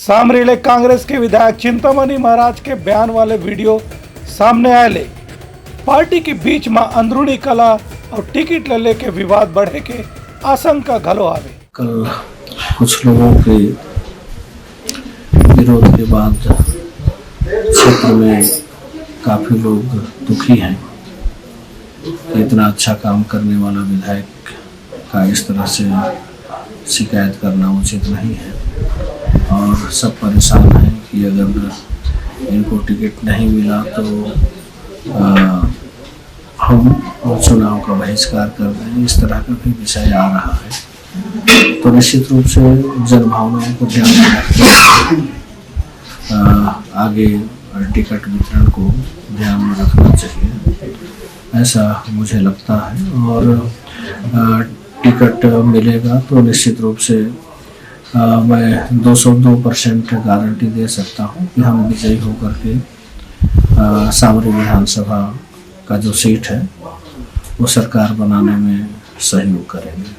सामरीले कांग्रेस के विधायक चिंतामणि महाराज के बयान वाले वीडियो सामने आए। पार्टी के बीच में अंदरूनी कला और टिकट ले लेके विवाद बढ़े के आशंका घलो आवे। कल कुछ लोगों के विरोध के बाद क्षेत्र में काफी लोग दुखी हैं। इतना अच्छा काम करने वाला विधायक का इस तरह से शिकायत करना उचित नहीं है और सब परेशान हैं कि अगर इनको टिकट नहीं मिला तो हम चुनाव का बहिष्कार कर दें। इस तरह का भी विषय आ रहा है, तो निश्चित रूप से जनभावनाओं को ध्यान में रखते हुए आगे टिकट वितरण को ध्यान में रखना चाहिए, ऐसा मुझे लगता है। और टिकट मिलेगा तो निश्चित रूप से मैं 202% गारंटी दे सकता हूं कि हम विजयी होकर के सामरी विधानसभा का जो सीट है वो सरकार बनाने में सहयोग करेंगे।